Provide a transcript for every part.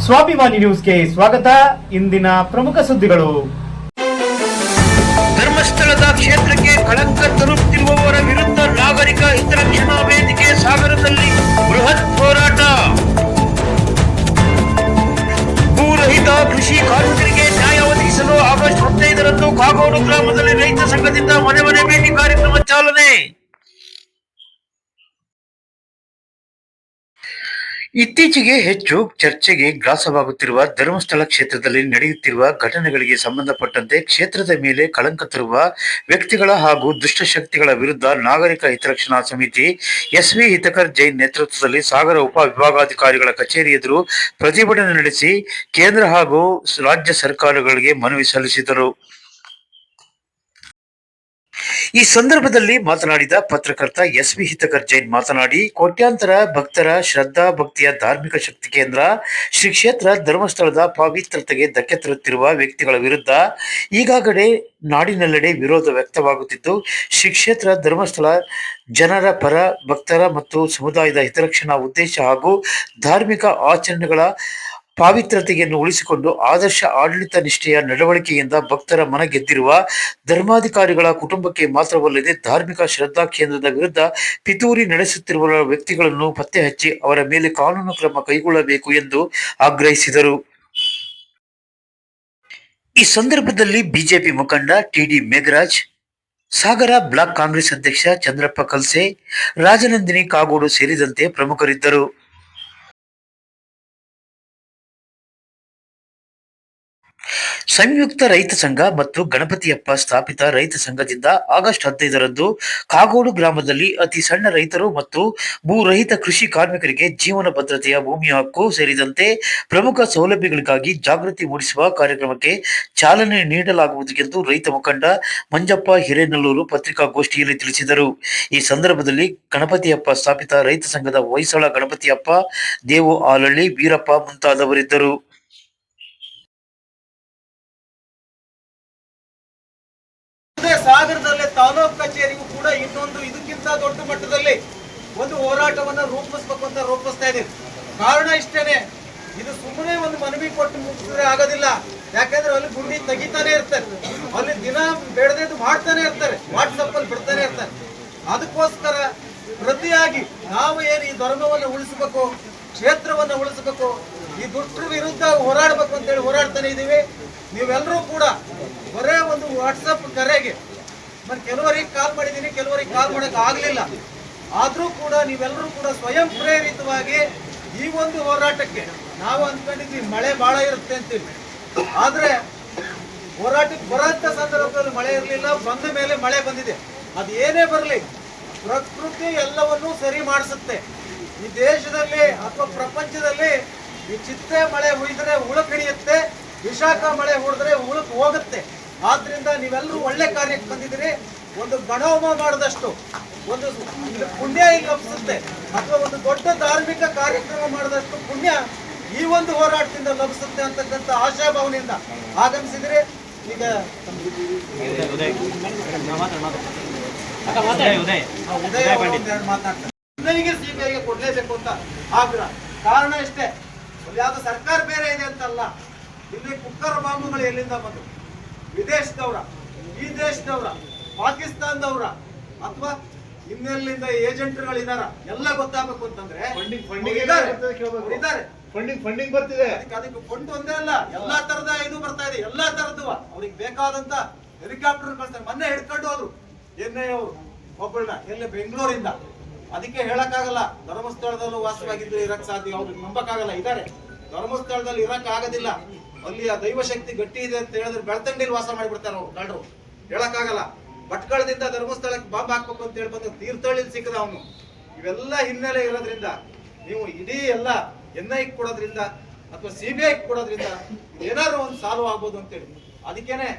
ಸ್ವಾಭಿಮಾನಿ ನ್ಯೂಸ್ಗೆ ಸ್ವಾಗತ. ಇಂದಿನ ಪ್ರಮುಖ ಸುದ್ದಿಗಳು. ಧರ್ಮಸ್ಥಳದ ಕ್ಷೇತ್ರಕ್ಕೆ ಕಳಂಕ ತರುತ್ತಿರುವವರ ವಿರುದ್ಧ ನಾಗರಿಕ ಹಿತರಕ್ಷಣಾ ವೇದಿಕೆ ಸಾಗರದಲ್ಲಿ ಬೃಹತ್ ಹೋರಾಟ. ಭೂರಹಿತ ಕೃಷಿ ಕಾರ್ಮಿಕರಿಗೆ ನ್ಯಾಯ ಒದಗಿಸಲು ಆಗಸ್ಟ್ 15ರಂದು ಕಾಗೋಡು ಗ್ರಾಮದಲ್ಲಿ ರೈತ ಸಂಘದಿಂದ ಮನೆ ಮನೆ ಭೇಟಿ ಕಾರ್ಯಕ್ರಮ ಚಾಲನೆ. ಇತ್ತೀಚೆಗೆ ಹೆಚ್ಚು ಚರ್ಚೆಗೆ ಗ್ರಾಸವಾಗುತ್ತಿರುವ ಧರ್ಮಸ್ಥಳ ಕ್ಷೇತ್ರದಲ್ಲಿ ನಡೆಯುತ್ತಿರುವ ಘಟನೆಗಳಿಗೆ ಸಂಬಂಧಪಟ್ಟಂತೆ ಕ್ಷೇತ್ರದ ಮೇಲೆ ಕಳಂಕ ತರುವ ವ್ಯಕ್ತಿಗಳ ಹಾಗೂ ದುಷ್ಟಶಕ್ತಿಗಳ ವಿರುದ್ಧ ನಾಗರಿಕ ಹಿತರಕ್ಷಣಾ ಸಮಿತಿ ಎಸ್ವಿ ಹಿತಕರ್ ಜೈನ್ ನೇತೃತ್ವದಲ್ಲಿ ಸಾಗರ ಉಪ ವಿಭಾಗಾಧಿಕಾರಿಗಳ ಕಚೇರಿ ಎದುರು ಪ್ರತಿಭಟನೆ ನಡೆಸಿ ಕೇಂದ್ರ ಹಾಗೂ ರಾಜ್ಯ ಸರ್ಕಾರಗಳಿಗೆ ಮನವಿ ಸಲ್ಲಿಸಿದರು. ಈ ಸಂದರ್ಭದಲ್ಲಿ ಮಾತನಾಡಿದ ಪತ್ರಕರ್ತ ಎಸ್ವಿ ಹಿತಕರ್ ಜೈನ್ ಮಾತನಾಡಿ, ಕೋಟ್ಯಾಂತರ ಭಕ್ತರ ಶ್ರದ್ಧಾ ಭಕ್ತಿಯ ಧಾರ್ಮಿಕ ಶಕ್ತಿ ಕೇಂದ್ರ ಶ್ರೀ ಕ್ಷೇತ್ರ ಧರ್ಮಸ್ಥಳದ ಪವಿತ್ರತೆಗೆ ಧಕ್ಕೆ ತರುತ್ತಿರುವ ವ್ಯಕ್ತಿಗಳ ವಿರುದ್ಧ ಈಗಾಗಲೇ ನಾಡಿನೆಲ್ಲೆಡೆ ವಿರೋಧ ವ್ಯಕ್ತವಾಗುತ್ತಿದ್ದು, ಶ್ರೀ ಕ್ಷೇತ್ರ ಧರ್ಮಸ್ಥಳ ಜನರ ಪರ, ಭಕ್ತರ ಮತ್ತು ಸಮುದಾಯದ ಹಿತರಕ್ಷಣಾ ಉದ್ದೇಶ ಹಾಗೂ ಧಾರ್ಮಿಕ ಆಚರಣೆಗಳ ಪಾವಿತ್ರತೆಯನ್ನು ಉಳಿಸಿಕೊಂಡು ಆದರ್ಶ ಆಡಳಿತ ನಿಷ್ಠೆಯ ನಡವಳಿಕೆಯಿಂದ ಭಕ್ತರ ಮನ ಗೆದ್ದಿರುವ ಧರ್ಮಾಧಿಕಾರಿಗಳ ಕುಟುಂಬಕ್ಕೆ ಮಾತ್ರವಲ್ಲದೆ ಧಾರ್ಮಿಕ ಶ್ರದ್ಧಾ ಕೇಂದ್ರದ ವಿರುದ್ಧ ಪಿತೂರಿ ನಡೆಸುತ್ತಿರುವ ವ್ಯಕ್ತಿಗಳನ್ನು ಪತ್ತೆ ಹಚ್ಚಿ ಅವರ ಮೇಲೆ ಕಾನೂನು ಕ್ರಮ ಕೈಗೊಳ್ಳಬೇಕು ಎಂದು ಆಗ್ರಹಿಸಿದರು. ಈ ಸಂದರ್ಭದಲ್ಲಿ ಬಿಜೆಪಿ ಮುಖಂಡ ಟಿಡಿ ಮೇಘರಾಜ್, ಸಾಗರ ಬ್ಲಾಕ್ ಕಾಂಗ್ರೆಸ್ ಅಧ್ಯಕ್ಷ ಚಂದ್ರಪ್ಪ ಕಲ್ಸೆ, ರಾಜನಂದಿನಿ ಕಾಗೋಡು ಸೇರಿದಂತೆ ಪ್ರಮುಖರಿದ್ದರು. ಸಂಯುಕ್ತ ರೈತ ಸಂಘ ಮತ್ತು ಗಣಪತಿಯಪ್ಪ ಸ್ಥಾಪಿತ ರೈತ ಸಂಘದಿಂದ ಆಗಸ್ಟ್ 15ರಂದು ಕಾಗೋಡು ಗ್ರಾಮದಲ್ಲಿ ಅತಿ ಸಣ್ಣ ರೈತರು ಮತ್ತು ಭೂರಹಿತ ಕೃಷಿ ಕಾರ್ಮಿಕರಿಗೆ ಜೀವನ ಭದ್ರತೆಯ ಭೂಮಿ ಹಕ್ಕು ಸೇರಿದಂತೆ ಪ್ರಮುಖ ಸೌಲಭ್ಯಗಳಿಗಾಗಿ ಜಾಗೃತಿ ಮೂಡಿಸುವ ಕಾರ್ಯಕ್ರಮಕ್ಕೆ ಚಾಲನೆ ನೀಡಲಾಗುವುದು ಎಂದು ರೈತ ಮುಖಂಡ ಮಂಜಪ್ಪ ಹಿರೇನಲ್ಲೂರು ಪತ್ರಿಕಾಗೋಷ್ಠಿಯಲ್ಲಿ ತಿಳಿಸಿದರು. ಈ ಸಂದರ್ಭದಲ್ಲಿ ಗಣಪತಿಯಪ್ಪ ಸ್ಥಾಪಿತ ರೈತ ಸಂಘದ ಹೊಯ್ಸಳ ಗಣಪತಿಯಪ್ಪ, ದೇವು ಆಲಳ್ಳಿ, ವೀರಪ್ಪ ಮುಂತಾದವರಿದ್ದರು. ಸಾಗರದಲ್ಲಿ ತಾಲೂಕು ಕಚೇರಿಗೂ ಕೂಡ ಇನ್ನೊಂದು ಇದಕ್ಕಿಂತ ದೊಡ್ಡ ಮಟ್ಟದಲ್ಲಿ ಒಂದು ಹೋರಾಟವನ್ನ ರೂಪಿಸಬೇಕು ಅಂತ ರೂಪಿಸ್ತಾ ಇದೀವಿ. ಕಾರಣ ಇಷ್ಟೇನೆ, ಇದು ಸುಮ್ಮನೆ ಒಂದು ಮನವಿ ಕೊಟ್ಟು ಮುಗಿಸಿದ್ರೆ ಆಗೋದಿಲ್ಲ. ಯಾಕಂದ್ರೆ ಅಲ್ಲಿ ಗುಂಡಿ ತೆಗಿತಾನೆ ಇರ್ತಾರೆ, ಅಲ್ಲಿ ದಿನ ಬೇಡದೇದು ಮಾಡ್ತಾನೆ ಇರ್ತಾರೆ, ವಾಟ್ಸಪ್ ಅಲ್ಲಿ ಬಿಡ್ತಾನೆ ಇರ್ತಾರೆ. ಅದಕ್ಕೋಸ್ಕರ ಪ್ರತಿಯಾಗಿ ನಾವು ಏನು ಈ ಧರ್ಮವನ್ನು ಉಳಿಸಬೇಕು, ಕ್ಷೇತ್ರವನ್ನು ಉಳಿಸಬೇಕು, ಈ ದುಷ್ಟರ ವಿರುದ್ಧ ಹೋರಾಡಬೇಕು ಅಂತೇಳಿ ಹೋರಾಡ್ತಾನೆ ಇದೀವಿ. ನೀವೆಲ್ಲರೂ ಕೂಡ ಬರೇ ಒಂದು ವಾಟ್ಸಪ್ ಕರೆಗೆ ಕೆಲವರಿಗೆ ಕಾಲ್ ಮಾಡಿದ್ದೀನಿ, ಕೆಲವರಿಗೆ ಕಾಲ್ ಮಾಡಕ್ ಆಗ್ಲಿಲ್ಲ. ಆದ್ರೂ ಕೂಡ ನೀವೆಲ್ಲರೂ ಕೂಡ ಸ್ವಯಂ ಪ್ರೇರಿತವಾಗಿ ಈ ಒಂದು ಹೋರಾಟಕ್ಕೆ ನಾವು ಅಂದ್ಕೊಂಡಿದ್ವಿ ಮಳೆ ಬಹಳ ಇರುತ್ತೆ ಅಂತೀವಿ. ಆದ್ರೆ ಹೋರಾಟಕ್ಕೆ ಬರೋಂಥ ಸಂದರ್ಭದಲ್ಲಿ ಮಳೆ ಇರಲಿಲ್ಲ, ಬಂದ ಮೇಲೆ ಮಳೆ ಬಂದಿದೆ. ಅದು ಏನೇ ಬರಲಿ, ಪ್ರಕೃತಿ ಎಲ್ಲವನ್ನೂ ಸರಿ ಮಾಡಿಸುತ್ತೆ. ಈ ದೇಶದಲ್ಲಿ ಅಥವಾ ಪ್ರಪಂಚದಲ್ಲಿ ಈ ಚಿತ್ತೆ ಮಳೆ ಹುಯ್ದ್ರೆ ಉಳುಕ್ ಹಿಡಿಯುತ್ತೆ, ವಿಶಾಖ ಮಳೆ ಹೊಡೆದ್ರೆ ಉಳುಕ್ ಹೋಗುತ್ತೆ. ಆದ್ರಿಂದ ನೀವೆಲ್ಲರೂ ಒಳ್ಳೆ ಕಾರ್ಯಕ್ಕೆ ಬಂದಿದ್ದೀರಿ. ಒಂದು ಗಣಹೋಮ ಮಾಡಿದಷ್ಟು ಒಂದು ಪುಣ್ಯ ಇಲ್ಲಿ ಲಭಿಸುತ್ತೆ, ಅಥವಾ ಒಂದು ದೊಡ್ಡ ಧಾರ್ಮಿಕ ಕಾರ್ಯಕ್ರಮ ಮಾಡಿದಷ್ಟು ಪುಣ್ಯ ಈ ಒಂದು ಹೋರಾಟದಿಂದ ಲಭಿಸುತ್ತೆ ಅಂತಕ್ಕಂಥ ಆಶಾಭಾವನೆಯಿಂದ ಆಗಮಿಸಿದ್ರೆ. ಈಗ ಮಾತಾಡ್ತಾರೆ ಸಿಬಿಐಗೆ ಕೊಡ್ಲೇಬೇಕು ಅಂತ ಆಗ್ರಹ. ಕಾರಣ ಇಷ್ಟೇ, ಯಾವ್ದು ಸರ್ಕಾರ ಬೇರೆ ಇದೆ ಅಂತಲ್ಲ, ಇಲ್ಲಿ ಕುಕ್ಕರ್ ಬಾಂಬುಗಳು ಎಲ್ಲಿಂದ ಬಂದು, ವಿದೇಶದವ್ರ, ಈ ದೇಶದವ್ರ, ಪಾಕಿಸ್ತಾನದವ್ರ, ಅಥವಾ ಇನ್ನೆಲ್ಲಿಂದ ಏಜೆಂಟ್ಗಳಿದಾರ ಎಲ್ಲ ಗೊತ್ತಾಗಬೇಕು ಅಂತಂದ್ರೆ ಫಂಡಿಂಗ್ ಬರ್ತಿದೆ. ಅದಕ್ಕೆ ಫಂಡ್ ಒಂದೇ ಅಲ್ಲ, ಎಲ್ಲಾ ತರದ ಇದು ಬರ್ತಾ ಇದೆ, ಎಲ್ಲಾ ತರದ್ದು ಅವ್ರಿಗೆ ಬೇಕಾದಂತ ಹೆಲಿಕಾಪ್ಟರ್ ಕಳ್ಸ್ತಾರೆ. ಮೊನ್ನೆ ಹಿಡ್ಕೊಂಡು ಹೋದ್ರು ಎನ್ಐ ಅವರು ಒಬ್ಬಳನ್ನ ಎಲ್ಲ ಬೆಂಗಳೂರಿಂದ. ಅದಕ್ಕೆ ಹೇಳಕ್ಕಾಗಲ್ಲ, ಧರ್ಮಸ್ಥಳದಲ್ಲೂ ವಾಸವಾಗಿದ್ದು ಇರಕ್ ಸಾಧ್ಯ, ಅವ್ರಿಗೆ ನಂಬಕ್ಕಾಗಲ್ಲ. ಇದಾರೆ ಧರ್ಮಸ್ಥಳದಲ್ಲಿ ಇರಕ್ ಆಗೋದಿಲ್ಲ, ಅಲ್ಲಿ ಆ ದೈವ ಶಕ್ತಿ ಗಟ್ಟಿ ಇದೆ ಅಂತ ಹೇಳಿದ್ರೆ ಬೆಳ್ತಂಡಿಲಿ ವಾಸ ಮಾಡಿಬಿಡ್ತಾರೆ ಅವ್ರು ಕಳ್ಳರು. ಹೇಳಕ್ಕಾಗಲ್ಲ. ಭಟ್ಕಳದಿಂದ ಧರ್ಮಸ್ಥಳಕ್ಕೆ ಬಾಂಬ್ ಹಾಕ್ಬೇಕು ಅಂತ ಹೇಳಿ ಬಂದು ತೀರ್ಥಹಳ್ಳಿಲಿ ಸಿಕ್ಕದ ಅವನು. ಇವೆಲ್ಲ ಹಿನ್ನೆಲೆ ಇರೋದ್ರಿಂದ ನೀವು ಇಡೀ ಎಲ್ಲ NI ಕೊಡೋದ್ರಿಂದ ಅಥವಾ CBI ಕೊಡೋದ್ರಿಂದ ಏನಾದ್ರು ಒಂದು ಸಾಲ್ವ್ ಆಗ್ಬೋದು ಅಂತೇಳಿ. ಅದಕ್ಕೇನೆ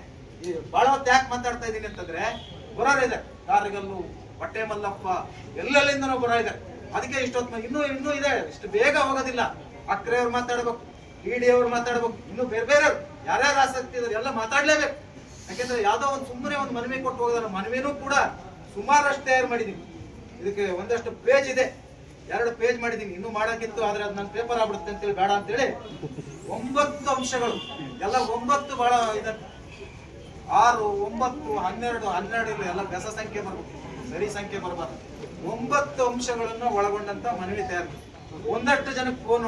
ಈ ಬಹಳ ಯಾಕೆ ಮಾತಾಡ್ತಾ ಇದೀನಿ ಅಂತಂದ್ರೆ, ಬರೋರ ಇದೆ ಕಾರಗಲ್ಲು, ಹೊಟ್ಟೆ ಮಲ್ಲಪ್ಪ, ಎಲ್ಲೆಲ್ಲಿಂದನೂ ಬರೋ ಇದೆ. ಅದಕ್ಕೆ ಇಷ್ಟೊತ್ತು ಇನ್ನೂ ಇದೆ, ಇಷ್ಟು ಬೇಗ ಹೋಗೋದಿಲ್ಲ. ಅಕ್ರೆ ಅವ್ರು ಮಾತಾಡ್ಬೇಕು, ED ಅವ್ರು ಮಾತಾಡ್ಬೇಕು, ಇನ್ನು ಬೇರೆ ಬೇರೆ ಯಾರ್ಯಾರು ಆಸಕ್ತಿ ಇದ್ದಾರೆ ಎಲ್ಲ ಮಾತಾಡ್ಲೇಬೇಕು. ಯಾಕೆಂದ್ರೆ ಯಾವ್ದೋ ಒಂದು ಸುಮ್ಮನೆ ಒಂದು ಮನವಿ ಕೊಟ್ಟು ಹೋಗಿದಾರೆ. ಮನವಿನೂ ಕೂಡ ಸುಮಾರಷ್ಟು ತಯಾರು ಮಾಡಿದೀವಿ. ಇದಕ್ಕೆ ಒಂದಷ್ಟು ಪೇಜ್ ಇದೆ, 2 ಪೇಜ್ ಮಾಡಿದ್ದೀನಿ, ಇನ್ನೂ ಮಾಡೋಕ್ಕಿತ್ತು, ಆದ್ರೆ ಅದು ನನ್ನ ಪೇಪರ್ ಆಗ್ಬಿಡುತ್ತೆ ಅಂತೇಳಿ ಬೇಡ ಅಂತೇಳಿ 9 ಅಂಶಗಳು ಎಲ್ಲ 9 ಬಹಳ ಇದೆ. 6, 9, 12, 12 ಇಲ್ಲ, ಎಲ್ಲ ಬೆಸ ಸಂಖ್ಯೆ ಬರ್ಬೇಕು, ಸರಿ ಸಂಖ್ಯೆ ಬರಬಾರ್ದು. 9 ಅಂಶಗಳನ್ನ ಒಳಗೊಂಡಂತ ಮನವಿ ತಯಾರು. ಒಂದಷ್ಟು ಜನಕ್ಕೆ ಫೋನ್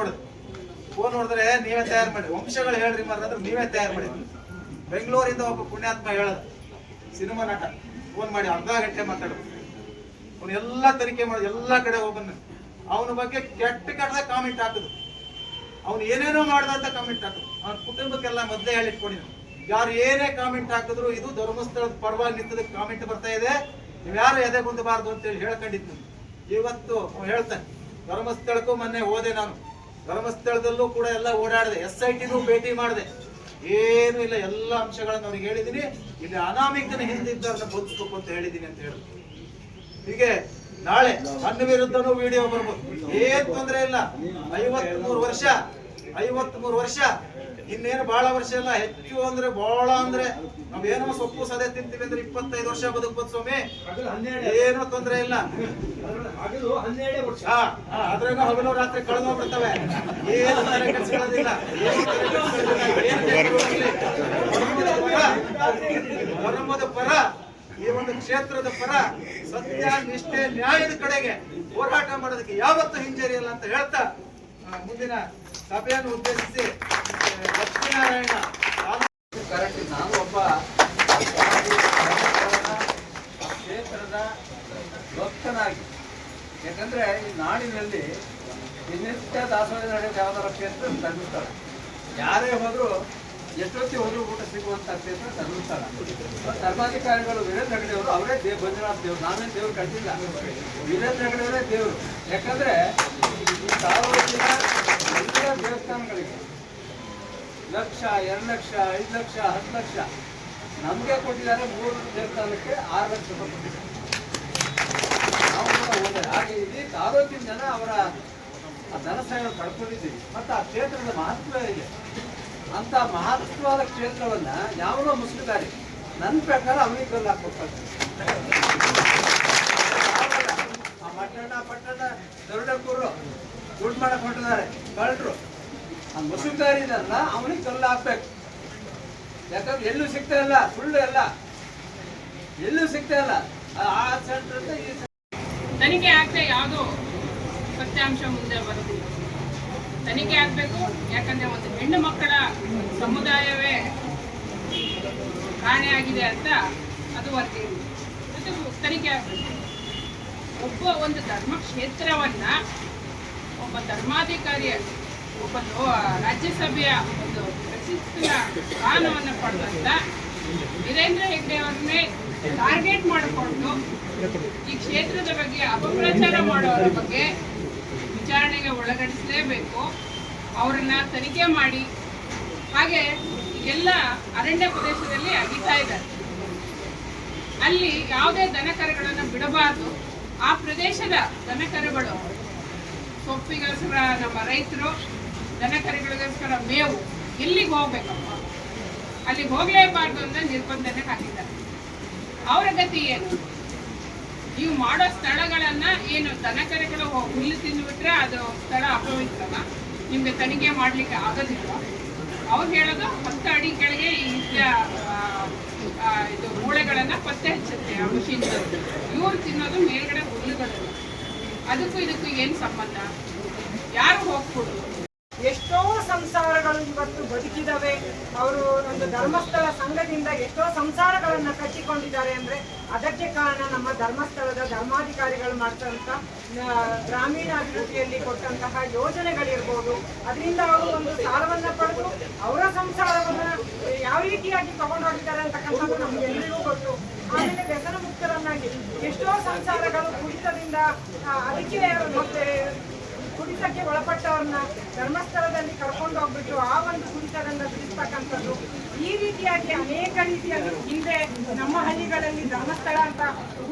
ನೋಡಿದ್ರೆ ನೀವೇ ತಯಾರು ಮಾಡಿ, ಅಂಶಗಳು ಹೇಳ್ರಿ ಅಂದ್ರೆ ನೀವೇ ತಯಾರು ಮಾಡಿ. ಬೆಂಗಳೂರಿಂದ ಒಬ್ಬ ಪುಣ್ಯಾತ್ಮ ಹೇಳದ, ಸಿನಿಮಾ ನಟ, ಫೋನ್ ಮಾಡಿ ಅರ್ಧ ಗಂಟೆ ಮಾತಾಡೋದು. ಅವನು ಎಲ್ಲ ತನಿಖೆ ಮಾಡೋದು, ಎಲ್ಲ ಕಡೆ ಹೋಗ್ಬಂದ ಅವನ ಬಗ್ಗೆ ಕೆಟ್ಟದಾಗ ಕಾಮೆಂಟ್ ಹಾಕುದು, ಅವ್ನು ಏನೇನೋ ಮಾಡ್ದ ಅಂತ ಕಾಮೆಂಟ್ ಹಾಕುದು. ಅವನ ಕುಟುಂಬಕ್ಕೆಲ್ಲ ಮೊದಲೇ ಹೇಳಿಟ್ಕೊಂಡಿದ್ರು, ಯಾರು ಏನೇ ಕಾಮೆಂಟ್ ಹಾಕಿದ್ರು ಇದು ಧರ್ಮಸ್ಥಳದ ಪರವಾಗಿ ನಿಂತದಕ್ಕೆ ಕಾಮೆಂಟ್ ಬರ್ತಾ ಇದೆ, ನೀವು ಯಾರು ಎದೆ ಗುಂದಬಾರ್ದು ಅಂತೇಳಿ ಹೇಳ್ಕೊಂಡಿದ್ದು. ಇವತ್ತು ಹೇಳ್ತಾನೆ, ಧರ್ಮಸ್ಥಳಕ್ಕೂ ಮೊನ್ನೆ ಹೋದೆ ನಾನು, ಧರ್ಮಸ್ಥಳದಲ್ಲೂ ಕೂಡ ಎಲ್ಲ ಓಡಾಡಿದೆ, SITನೂ ಭೇಟಿ ಮಾಡಿದೆ, ಏನು ಇಲ್ಲ, ಎಲ್ಲ ಅಂಶಗಳನ್ನು ಅವ್ರಿಗೆ ಹೇಳಿದ್ದೀನಿ. ಇಲ್ಲಿ ಅನಾಮಿಕನ ಹಿಂದಿದ್ದವ್ರನ್ನ ಬೋಧಿಸ್ಬೇಕು ಅಂತ ಹೇಳಿದ್ದೀನಿ ಅಂತ ಹೇಳಿ. ಹೀಗೆ ನಾಳೆ ನನ್ನ ವಿರುದ್ಧನೂ ವಿಡಿಯೋ ಬರ್ಬೋದು, ಏನ್ ತೊಂದರೆ ಇಲ್ಲ. 53 ವರ್ಷ ಇನ್ನೇನು ಬಹಳ ವರ್ಷ ಇಲ್ಲ, ಹೆಚ್ಚು ಅಂದ್ರೆ ಬಹಳ ಅಂದ್ರೆ ನಾವೇನೋ ಸೊಪ್ಪು ಸದೆ ತಿಂತೀವಿ ಅಂದ್ರೆ 25 ವರ್ಷ ಬದುಕ್ಬೋದು ಸ್ವಾಮಿ, ಏನೋ ತೊಂದರೆ ಇಲ್ಲ. ಅದ್ರಾಗ ಹಗಲು ರಾತ್ರಿ ಕಳೆದೋಗ್ಬಿಡ್ತವೆ, ಏನು ಕೆಲ್ಸಗಳದಿಲ್ಲ. ಧರ್ಮದ ಪರ, ಈ ಒಂದು ಕ್ಷೇತ್ರದ ಪರ ಸತ್ಯ ನಿಷ್ಠೆ ನ್ಯಾಯದ ಕಡೆಗೆ ಹೋರಾಟ ಮಾಡೋದಕ್ಕೆ ಯಾವತ್ತೂ ಹಿಂಜರಿಯಲ್ಲ ಅಂತ ಹೇಳ್ತಾ ಮುಂದಿನ ಸಭೆಯನ್ನು ಉದ್ದೇಶಿಸಿ ಲಕ್ಷ್ಮೀನಾರಾಯಣ ಕರೆಕ್ಟ್. ನಾನು ಒಬ್ಬ ಕ್ಷೇತ್ರದ ಭಕ್ತನಾಗಿ, ಯಾಕಂದ್ರೆ ಈ ನಾಡಿನಲ್ಲಿ ನಿತ್ಯ ದಾಸೋಹ ನಡೆಯುವ ಯಾವ್ದಾರ ಕ್ಷೇತ್ರ ಧರ್ಮಸ್ಥಳ. ಯಾರೇ ಹೋದ್ರು ಎಷ್ಟೊತ್ತಿ ಹೋದ್ರು ಊಟ ಸಿಗುವಂತ ಕ್ಷೇತ್ರ ಧರ್ಮಸ್ಥಳ. ಧರ್ಮಾಧಿಕಾರಿಗಳು ವೀರೇಂದ್ರ ಹೆಗಡೆ ಅವರು ಅವರೇ ಮಂಜುನಾಥ ದೇವರು, ನಾವೇನು ದೇವ್ರು ಕಟ್ಟಿಲ್ಲ, ವೀರೇಂದ್ರ ಹೆಗಡೆ ಅವರೇ ದೇವರು. ಯಾಕಂದ್ರೆ ಈ ಸಾರ್ವಜನಿಕ ಎಲ್ಲ ದೇವಸ್ಥಾನಗಳಿಗೆ 1 ಲಕ್ಷ, 2 ಲಕ್ಷ, 5 ಲಕ್ಷ, 10 ಲಕ್ಷ ನಮಗೆ ಕೊಟ್ಟಿದ್ದಾರೆ. 3 ದೇವಸ್ಥಾನಕ್ಕೆ 6 ಲಕ್ಷ ರೂಪಾಯಿ ಕೊಟ್ಟಿದ್ದಾರೆ. ನಾವು ಕೂಡ ಹೋದರೆ ಹಾಗೆ ಇಲ್ಲಿ ತಾಲೂಕಿನ ಜನ ಅವರ ಧನ ಸಹಾಯ ಪಡ್ಕೊಂಡಿದ್ದೀವಿ. ಮತ್ತು ಆ ಕ್ಷೇತ್ರದ ಮಹತ್ವ ಇದೆ. ಅಂತ ಮಹತ್ವದ ಕ್ಷೇತ್ರವನ್ನ ಯಾವನೋ ಮುಸ್ಲಿದಾರಿ ನನ್ನ ಪ್ರಕಾರ ಅವನಿಗೆ ಕಲ್ಲು ಹಾಕ್ಕೊಡ್ತಾರೆ. ಆ ಪಟ್ಟಣ ದೊಡ್ಡಕೂರು ದುಡ್ಡು ಮಾಡಕ್ ಹೊಂಟಿದ್ದಾರೆ ಕಳ್ಳರು. ಆ ಮುಸುಕ್ದಾರಿ ಇದಲ್ಲ, ಅವನಿಗೆ ಕಲ್ಲು ಹಾಕ್ಬೇಕು. ಯಾಕಂದ್ರೆ ಎಲ್ಲೂ ಸಿಗ್ತಾ ಇಲ್ಲ, ಸುಳ್ಳು ಎಲ್ಲ ಎಲ್ಲೂ ಸಿಗ್ತಾ ಇಲ್ಲ. ಆ ಸೆಂಟರ್ ಅಂತ ಈ ತನಿಖೆ ಆಗ್ತಾ ಯಾವುದೋ ಸತ್ಯಾಂಶ ಮುಂದೆ ಬರುವುದಿಲ್ಲ. ತನಿಖೆ ಆಗ್ಬೇಕು. ಯಾಕಂದ್ರೆ ಒಂದು ಹೆಣ್ಣು ಮಕ್ಕಳ ಸಮುದಾಯವೇ ಕಾಣೆಯಾಗಿದೆ ಅಂತ ಅದು ವರದಿ, ಅದು ತನಿಖೆ ಆಗ್ಬೇಕು. ಒಂದು ಧರ್ಮಕ್ಷೇತ್ರವನ್ನ ಒಬ್ಬ ಧರ್ಮಾಧಿಕಾರಿಯ, ಒಬ್ಬ ರಾಜ್ಯಸಭೆಯ ಒಂದು ಪ್ರಸಿದ್ಧ ಸ್ಥಾನವನ್ನು ಪಡೆದಂತ ವೀರೇಂದ್ರ ಹೆಗ್ಡೆ ಅವರನ್ನೇ ಟಾರ್ಗೆಟ್ ಮಾಡಿಕೊಂಡು ಈ ಕ್ಷೇತ್ರದ ಬಗ್ಗೆ ಅಪಪ್ರಚಾರ ಮಾಡೋರ ಬಗ್ಗೆ ವಿಚಾರಣೆಗೆ ಒಳಗಡಿಸಲೇಬೇಕು. ಅವರನ್ನ ತನಿಖೆ ಮಾಡಿ. ಹಾಗೆ ಎಲ್ಲ ಅರಣ್ಯ ಪ್ರದೇಶದಲ್ಲಿ ಅಗಿತಾ ಇದ್ದಾರೆ, ಅಲ್ಲಿ ಯಾವುದೇ ದನಕರುಗಳನ್ನು ಬಿಡಬಾರ್ದು. ಆ ಪ್ರದೇಶದ ದನಕರುಗಳು ಸೊಪ್ಪಿಗೋಸ್ಕರ, ನಮ್ಮ ರೈತರು ದನಕರುಗಳಿಗೋಸ್ಕರ ಮೇವು ಎಲ್ಲಿಗೆ ಹೋಗ್ಬೇಕಪ್ಪ, ಅಲ್ಲಿಗೆ ಹೋಗಲೇಬಾರ್ದು ಅಂತ ನಿರ್ಬಂಧನೆ ಹಾಕಿದ್ದಾರೆ. ಅವರ ಗತಿ ಏನು? ನೀವು ಮಾಡೋ ಸ್ಥಳಗಳನ್ನ ಏನು ದನಕರುಗಳು ಹುಲ್ಲು ತಿಂದುಬಿಟ್ರೆ ಅದು ಸ್ಥಳ ಅಪವಿತ್ರನ, ನಿಮ್ಗೆ ತನಿಖೆ ಮಾಡ್ಲಿಕ್ಕೆ ಆಗೋದಿಲ್ಲ. ಅವ್ರು ಹೇಳೋದು 10 ಅಡಿ ಕೆಳಗೆ ಈ ಇದು ಮೂಳೆಗಳನ್ನ ಪತ್ತೆ ಹಚ್ಚುತ್ತೆ ಆ ಮಷೀನ್. ಇವ್ರು ತಿನ್ನೋದು ಮೇಲ್ಗಡೆ ಹುಲ್ಲುಗಳು. ಅದಕ್ಕೂ ಇದಕ್ಕೂ ಏನು ಸಂಬಂಧ? ಯಾರು ಹೋಗ್ಕೊಡು? ಎಷ್ಟೋ ಸಂಸಾರಗಳು ಇವತ್ತು ಬದುಕಿದವೆ. ಅವರು ಒಂದು ಧರ್ಮಸ್ಥಳ ಸಂಘದಿಂದ ಎಷ್ಟೋ ಸಂಸಾರಗಳನ್ನ ಕಟ್ಟಿಕೊಂಡಿದ್ದಾರೆ ಅಂದ್ರೆ ಅದಕ್ಕೆ ಕಾರಣ ನಮ್ಮ ಧರ್ಮಸ್ಥಳದ ಧರ್ಮಾಧಿಕಾರಿಗಳು ಮಾಡ್ತಂತ ಗ್ರಾಮೀಣ ಅಭಿವೃದ್ಧಿಯಲ್ಲಿ ಕೊಟ್ಟಂತಹ ಯೋಜನೆಗಳಿರ್ಬೋದು. ಅದರಿಂದ ಅವರು ಒಂದು ಸಾಲವನ್ನ ಪಡೆದು ಅವರ ಸಂಸಾರವನ್ನ ಯಾವ ರೀತಿಯಾಗಿ ತಗೊಂಡೋಗಿದ್ದಾರೆ ಅಂತಕ್ಕಂಥದ್ದು ನಮ್ಗೆಲ್ಲರಿಗೂ ಗೊತ್ತು. ಆಮೇಲೆ ವ್ಯಸನ ಮುಕ್ತರನ್ನಾಗಿ ಎಷ್ಟೋ ಸಂಸಾರಗಳು ಕುಡಿತದಿಂದ ಅದಕ್ಕೆ ಮತ್ತೆ ಕುಡಿತಕ್ಕೆ ಒಳಪಟ್ಟವ್ರನ್ನ ಧರ್ಮಸ್ಥಳದಲ್ಲಿ ಕರ್ಕೊಂಡು ಹೋಗ್ಬಿಟ್ಟು ಆ ಒಂದು ಕುಡಿತದಿಂದ ಬಿಡಿಸ್ತಕ್ಕಂಥದ್ದು, ಈ ರೀತಿಯಾಗಿ ಅನೇಕ ರೀತಿಯಲ್ಲಿ ಹಿಂದೆ ನಮ್ಮ ಹಳ್ಳಿಗಳಲ್ಲಿ ಧರ್ಮಸ್ಥಳ ಅಂತ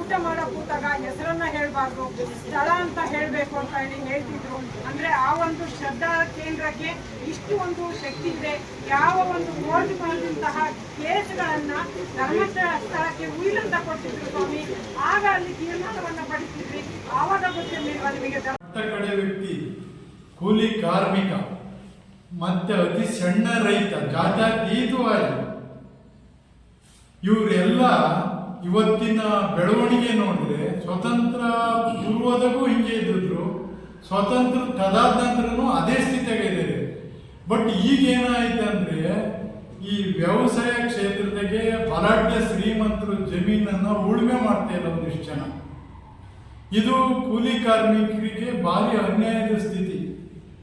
ಊಟ ಮಾಡೋ ಕೂತಾಗ ಹೆಸರನ್ನ ಹೇಳ್ಬಾರ್ದು, ಸ್ಥಳ ಅಂತ ಹೇಳ್ಬೇಕು ಅಂತ ಹೇಳ್ತಿದ್ರು. ಅಂದ್ರೆ ಆ ಒಂದು ಶ್ರದ್ಧಾ ಕೇಂದ್ರಕ್ಕೆ ಇಷ್ಟು ಒಂದು ಶಕ್ತಿ ಇದೆ. ಯಾವ ಒಂದು ಕೋರ್ಟ್ ಮಾಡಿದಂತಹ ಕೇಸ್ಗಳನ್ನ ಧರ್ಮಸ್ಥಳ ಸ್ಥಳಕ್ಕೆ ಉಯಿಲಂತ ಕೊಟ್ಟಿದ್ರು ಸ್ವಾಮಿ. ಆಗ ಅಲ್ಲಿ ತೀರ್ಮಾನವನ್ನ ಪಡಿಸಿದ್ರಿ. ಆವಾಗ ಗೊತ್ತಿರಲಿಲ್ವಾ ನಿಮಗೆ? ಕಡೆ ವ್ಯಕ್ತಿ, ಕೂಲಿ ಕಾರ್ಮಿಕ ಮತ್ತೆ ಅತಿ ಸಣ್ಣ ರೈತ, ಜಾತ್ಯತೀತವಾಗಿ ಇವರೆಲ್ಲ ಇವತ್ತಿನ ಬೆಳವಣಿಗೆ ನೋಡಿದ್ರೆ ಸ್ವತಂತ್ರ ಪೂರ್ವದಗೂ ಹಿಂಗೆ ಇದ್ದಿದ್ರು, ಸ್ವತಂತ್ರ ತದಾದ ನಂತರನೂ ಅದೇ ಸ್ಥಿತಿಯಾಗಿದೆ. ಬಟ್ ಈಗ ಏನಾಯ್ತು ಅಂದ್ರೆ ಈ ವ್ಯವಸಾಯ ಕ್ಷೇತ್ರದಾಗೆ ಬಲಾಢ್ಯ ಶ್ರೀಮಂತರು ಜಮೀನನ್ನು ಉಳುಮೆ ಮಾಡ್ತಾ ಇಲ್ಲ ಒಂದಿಷ್ಟು ಜನ. ಇದು ಕೂಲಿ ಕಾರ್ಮಿಕರಿಗೆ ಭಾರಿ ಅನ್ಯಾಯದ ಸ್ಥಿತಿ.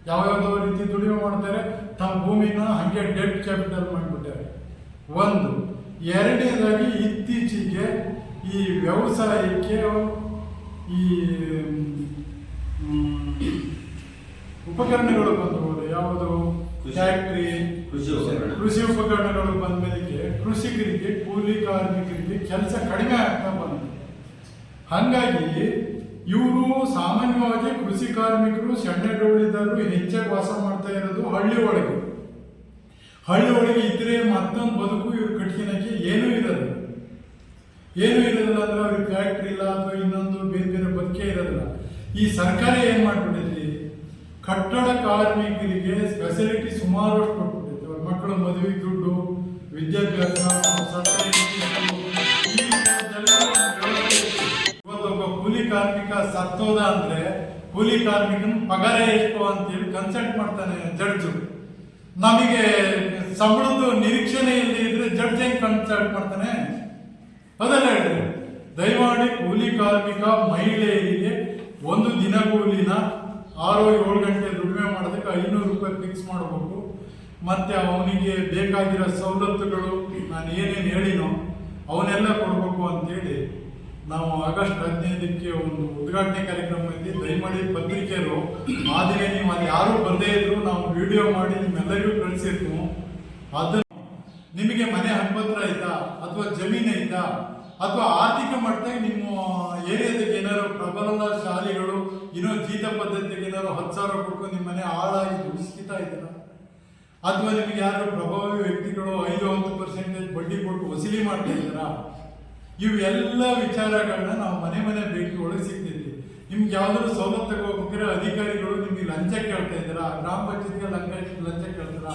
ಯಾವ್ಯಾವುದೋ ರೀತಿ ದುಡಿಮೆ ಮಾಡ್ತಾರೆ, ತಮ್ಮ ಭೂಮಿನ ಹಂಗೆ ಡೆಟ್ ಕ್ಯಾಪಿಟಲ್ ಮಾಡಿಬಿಟ್ಟಾರೆ. ಒಂದು. ಎರಡನೇದಾಗಿ ಇತ್ತೀಚೆಗೆ ಈ ವ್ಯವಸಾಯಕ್ಕೆ ಈ ಉಪಕರಣಗಳು ಬಂದವು. ಯಾವುದು? ಫ್ಯಾಕ್ಟ್ರಿ, ಕೃಷಿ ಉಪಕರಣಗಳು ಬಂದ ಮೇಲೆ ಕೃಷಿಕರಿಗೆ, ಕೂಲಿ ಕಾರ್ಮಿಕರಿಗೆ ಕೆಲಸ ಕಡಿಮೆ ಆಗ್ತಾ ಬಂತು. ಹಾಗಾಗಿ ಇವರು ಸಾಮಾನ್ಯವಾಗಿ ಕೃಷಿ ಕಾರ್ಮಿಕರು, ಸಣ್ಣ ಹೆಚ್ಚಾಗಿ ವಾಸ ಮಾಡ್ತಾ ಇರೋದು ಹಳ್ಳಿ ಒಳಗೆ. ಹಳ್ಳಿ ಒಳಗೆ ಇದ್ರೆ ಮತ್ತೊಂದು ಬದುಕು ಇವ್ರು ಕಟ್ಕೊಳಕ್ಕೆ ಏನೂ ಇರೋದಿಲ್ಲ. ಅಂದ್ರೆ ಅವ್ರಿಗೆ ಫ್ಯಾಕ್ಟ್ರಿ ಇಲ್ಲ ಅಥವಾ ಇನ್ನೊಂದು ಬೇರೆ ಬೇರೆ ಬದುಕೇ ಇರೋದಿಲ್ಲ. ಈ ಸರ್ಕಾರ ಏನ್ ಮಾಡ್ಬಿಟ್ಟೈತಿ, ಕಟ್ಟಡ ಕಾರ್ಮಿಕರಿಗೆ ಫೆಸಿಲಿಟಿ ಸುಮಾರು ಕೊಟ್ಬಿಟ್ಟೈತಿ. ಅವ್ರ ಮಕ್ಕಳ ಮದುವೆಗೆ ದುಡ್ಡು, ವಿದ್ಯಾಭ್ಯಾಸ, ಇವತ್ತೊಬ್ಬ ಕೂಲಿ ಕಾರ್ಮಿಕ ಸತ್ತೋದ ಅಂದ್ರೆ ಕೂಲಿ ಕಾರ್ಮಿಕನ ಪಗಾರ ಎಷ್ಟು ಅಂತೇಳಿ ಕನ್ಸಲ್ಟ್ ಮಾಡ್ತಾನೆ ಜಡ್ಜು. ನಮಗೆ ಸಂಬಳದ ನಿರೀಕ್ಷಣೆ ಇಲ್ಲಿ ಇದ್ರೆ ಜಡ್ಜ್ ಹೆಂಗ್ ಕನ್ಸಲ್ಟ್ ಮಾಡ್ತಾನೆ? ಅದನ್ನ ಹೇಳಿದ್ರೆ ದಯಮಾಡಿ ಕೂಲಿ ಕಾರ್ಮಿಕ ಮಹಿಳೆಯರಿಗೆ ಒಂದು ದಿನ ಕೂಲಿನ 6-7 ಗಂಟೆ ದುಡಿಮೆ ಮಾಡೋದಕ್ಕೆ 500 ರೂಪಾಯಿ ಫಿಕ್ಸ್ ಮಾಡಬೇಕು. ಮತ್ತೆ ಅವನಿಗೆ ಬೇಕಾಗಿರೋ ಸವಲತ್ತುಗಳು ನಾನು ಏನೇನು ಹೇಳಿನೋ ಅವನ್ನೆಲ್ಲ ಕೊಡಬೇಕು ಅಂತೇಳಿ ನಾವು ಆಗಸ್ಟ್ 15ಕ್ಕೆ ಒಂದು ಉದ್ಘಾಟನೆ ಕಾರ್ಯಕ್ರಮ ಇದೆ. ದಯಮಾಡಿ ಪತ್ರಿಕೆಯರು ಆ ದಿನ ನೀವು ಅಲ್ಲಿ ಯಾರು ಬರದೇ ಇದ್ರು ನಾವು ವಿಡಿಯೋ ಮಾಡಿ ನಿಮ್ಮೆಲ್ಲರಿಗೂ ಕಳಿಸಿರ್ತೀವಿ. ಅದನ್ನು ನಿಮಗೆ ಮನೆ ಹಕ್ಕುಪತ್ರ ಐತಾ ಅಥವಾ ಜಮೀನು ಐತಾ ಅಥವಾ ಆರ್ಥಿಕ ಮಟ್ಟದಾಗ ನಿಮ್ಮ ಏರಿಯಾದಾಗ ಏನಾದ್ರು ಪ್ರಬಲ ಶಾಲೆಗಳು ಇನ್ನೋ ಜೀತ ಪದ್ಧತಿಗೆ ಏನಾದ್ರು 10,000 ಕೊಡ್ಕೊಂಡು ನಿಮ್ಮ ಮನೆ ಹಾಳಾಗಿ ದುಡಿಸ್ತಾ ಇದ್ದೀರ, ಅಥವಾ ನಿಮಗೆ ಯಾರು ಪ್ರಭಾವಿ ವ್ಯಕ್ತಿಗಳು 5-10% ಬಡ್ಡಿ ಕೊಟ್ಟು ವಸೂಲಿ ಮಾಡ್ತಾ ಇದ್ದೀರಾ? ಇವೆಲ್ಲ ವಿಚಾರಗಳನ್ನ ನಾವು ಮನೆ ಭೇಟಿ ಒಳಗೆ ಸಿಗ್ತೈತಿ. ನಿಮ್ಗೆ ಯಾವ್ದಾದ್ರು ಸವಲತ್ತು ತಗೋಬೇಕಾದ್ರೆ ಅಧಿಕಾರಿಗಳು ನಿಮ್ಗೆ ಲಂಚ ಕೇಳ್ತಾ ಇದ್ದಾರಾ, ಗ್ರಾಮ ಪಂಚಾಯತ್ಗೆ ಲಂಚ ಕೇಳ್ತಾರ?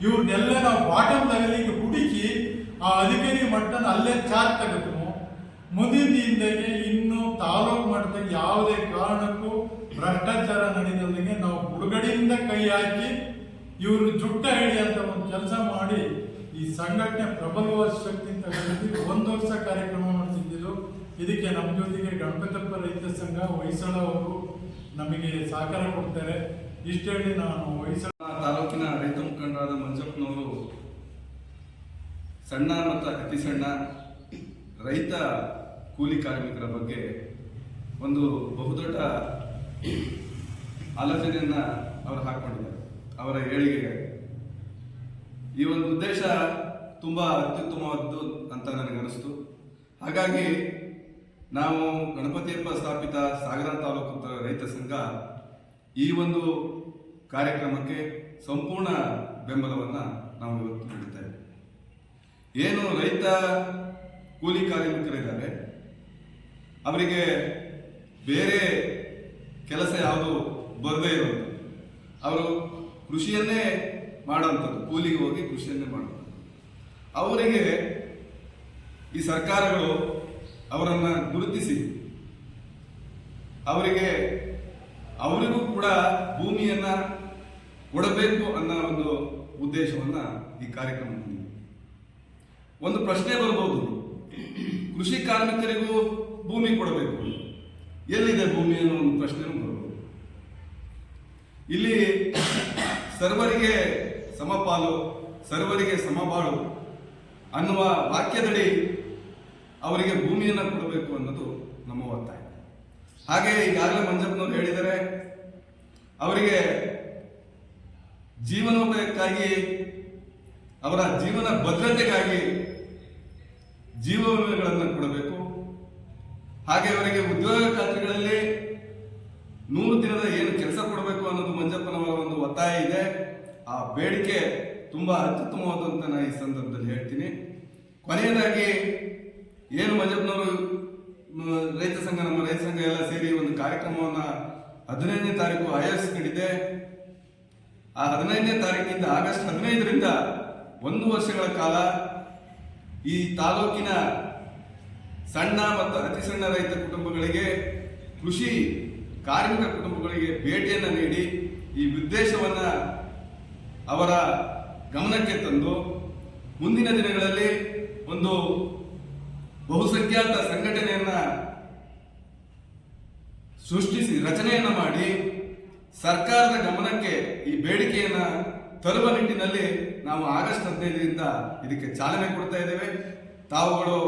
ಇವ್ರನ್ನೆಲ್ಲ ನಾವು ಬಾಟಮ್ ಲೆವೆಲ್ಗೆ ಹುಡುಕಿ ಆ ಅಧಿಕಾರಿ ಮಟ್ಟನ ಅಲ್ಲೇ ಚಾರ್ಜ್ ತಗೋತೀವಿ. ಮುಂದಿನ ದಿನದಾಗೆ ಇನ್ನು ತಾಲೂಕು ಮಟ್ಟದಲ್ಲಿ ಯಾವುದೇ ಕಾರಣಕ್ಕೂ ಭ್ರಷ್ಟಾಚಾರ ನಡೆದಂಗೆ ನಾವು ಬುಡಗಡೆಯಿಂದ ಕೈ ಹಾಕಿ ಇವರು ಜುಟ್ಟ ಹಿಡಿಯಂತ ಒಂದು ಕೆಲಸ ಮಾಡಿ ಈ ಸಂಘಟನೆ ಪ್ರಬಲವಾದ ಶಕ್ತಿ ಅಂತ ಹೇಳಿದ್ವಿ. 1 ವರ್ಷ ಕಾರ್ಯಕ್ರಮ ಮಾಡ್ತಿದ್ದು. ಇದಕ್ಕೆ ನಮ್ಮ ಜೊತೆಗೆ ಗಣಪತಪ್ಪ ರೈತ ಸಂಘ ಹೊಯ್ಸಳ ಅವರು ನಮಗೆ ಸಹಕಾರ ಕೊಡ್ತಾರೆ. ಇಷ್ಟು ಹೇಳಿ ನಾನು ಹೊಯ್ಸಳ ತಾಲೂಕಿನ ರೈತ ಮುಖಂಡರಾದ ಮಂಜಪ್ಪನವರು ಸಣ್ಣ ಮತ್ತು ಅತಿ ಸಣ್ಣ ರೈತ ಕೂಲಿ ಕಾರ್ಮಿಕರ ಬಗ್ಗೆ ಒಂದು ಬಹುದೊಡ್ಡ ಆಲೋಚನೆಯನ್ನ ಅವರು ಹಾಕೊಂಡಿದ್ದಾರೆ ಅವರ ಏಳಿಗೆಗೆ. ಈ ಒಂದು ಉದ್ದೇಶ ತುಂಬಾ ಅತ್ಯುತ್ತಮವಾದ್ದು ಅಂತ ನನಗನ್ನಿಸ್ತು. ಹಾಗಾಗಿ ನಾವು ಗಣಪತಿಯಪ್ಪ ಸ್ಥಾಪಿತ ಸಾಗರ ತಾಲೂಕು ರೈತ ಸಂಘ ಈ ಒಂದು ಕಾರ್ಯಕ್ರಮಕ್ಕೆ ಸಂಪೂರ್ಣ ಬೆಂಬಲವನ್ನು ನಾವು ಇವತ್ತು ನೀಡುತ್ತೇವೆ. ಏನು ರೈತ ಕೂಲಿ ಕಾರ್ಮಿಕರಿದ್ದಾರೆ, ಅವರಿಗೆ ಬೇರೆ ಕೆಲಸ ಯಾವುದು ಬರದೇ ಇರೋದು, ಅವರು ಕೃಷಿಯನ್ನೇ ಮಾಡುವಂಥದ್ದು, ಕೂಲಿಗೆ ಹೋಗಿ ಕೃಷಿಯನ್ನೇ ಮಾಡುವಂಥದ್ದು. ಅವರಿಗೆ ಈ ಸರ್ಕಾರಗಳು ಅವರನ್ನು ಗುರುತಿಸಿ ಅವರಿಗೂ ಕೂಡ ಭೂಮಿಯನ್ನ ಕೊಡಬೇಕು ಅನ್ನೋ ಒಂದು ಉದ್ದೇಶವನ್ನ ಈ ಕಾರ್ಯಕ್ರಮ ಹೊಂದಿದೆ. ಒಂದು ಪ್ರಶ್ನೆ ಬರ್ಬೋದು, ಕೃಷಿ ಕಾರ್ಮಿಕರಿಗೂ ಭೂಮಿ ಕೊಡಬೇಕು, ಎಲ್ಲಿದೆ ಭೂಮಿ ಅನ್ನೋ ಒಂದು ಪ್ರಶ್ನೆನೂ ಬರ್ಬೋದು. ಇಲ್ಲಿ ಸರ್ವರಿಗೆ ಸಮಪಾಲು, ಸರ್ವರಿಗೆ ಸಮಬಾಳು ಅನ್ನುವ ವಾಕ್ಯದಡಿ ಅವರಿಗೆ ಭೂಮಿಯನ್ನು ಕೊಡಬೇಕು ಅನ್ನೋದು ನಮ್ಮ ಒತ್ತಾಯ. ಹಾಗೆ ಈಗಾಗಲೇ ಮಂಜಪ್ಪನವರು ಹೇಳಿದರೆ, ಅವರಿಗೆ ಜೀವನೋಪಾಯಕ್ಕಾಗಿ, ಅವರ ಜೀವನ ಭದ್ರತೆಗಾಗಿ ಜೀವ ವಿಮೆಗಳನ್ನು ಕೊಡಬೇಕು. ಹಾಗೆ ಅವರಿಗೆ ಉದ್ಯೋಗ ಖಾತ್ರಿಗಳಲ್ಲಿ 100 ದಿನದ ಏನು ಕೆಲಸ ಕೊಡಬೇಕು ಅನ್ನೋದು ಮಂಜಪ್ಪನವರ ಒಂದು ಒತ್ತಾಯ ಇದೆ. ಆ ಬೇಡಿಕೆ ತುಂಬಾ ಅತ್ಯುತ್ತಮವಾದಂತ ನಾನು ಈ ಸಂದರ್ಭದಲ್ಲಿ ಹೇಳ್ತೀನಿ. ಕೊನೆಯದಾಗಿ ಏನು ಮಂಜಪ್ಪನವರು ನಮ್ಮ ರೈತ ಸಂಘ ಎಲ್ಲ ಸೇರಿ ಒಂದು ಕಾರ್ಯಕ್ರಮವನ್ನು 15ನೇ ತಾರೀಕು ಆಯಸ್ ನೀಡಿದೆ. ಆ 15ನೇ ತಾರೀಕಿನಿಂದ ಆಗಸ್ಟ್ 15ರಿಂದ 1 ವರ್ಷಗಳ ಕಾಲ ಈ ತಾಲೂಕಿನ ಸಣ್ಣ ಮತ್ತು ಅತಿ ಸಣ್ಣ ರೈತ ಕುಟುಂಬಗಳಿಗೆ, ಕೃಷಿ ಕಾರ್ಮಿಕ ಕುಟುಂಬಗಳಿಗೆ ಭೇಟಿಯನ್ನು ನೀಡಿ ಈ ಉದ್ದೇಶವನ್ನ ಅವರ ಗಮನಕ್ಕೆ ತಂದು ಮುಂದಿನ ದಿನಗಳಲ್ಲಿ ಒಂದು ಬಹುಸಂಖ್ಯಾತ ಸಂಘಟನೆಯನ್ನ ಸೃಷ್ಟಿಸಿ ರಚನೆಯನ್ನ ಮಾಡಿ ಸರ್ಕಾರದ ಗಮನಕ್ಕೆ ಈ ಬೇಡಿಕೆಯನ್ನ ತರುವ ನಿಟ್ಟಿನಲ್ಲಿ ನಾವು ಆಗಸ್ಟ್ 15ರಿಂದ ಇದಕ್ಕೆ ಚಾಲನೆ ಕೊಡ್ತಾ ಇದ್ದೇವೆ. ತಾವುಗಳು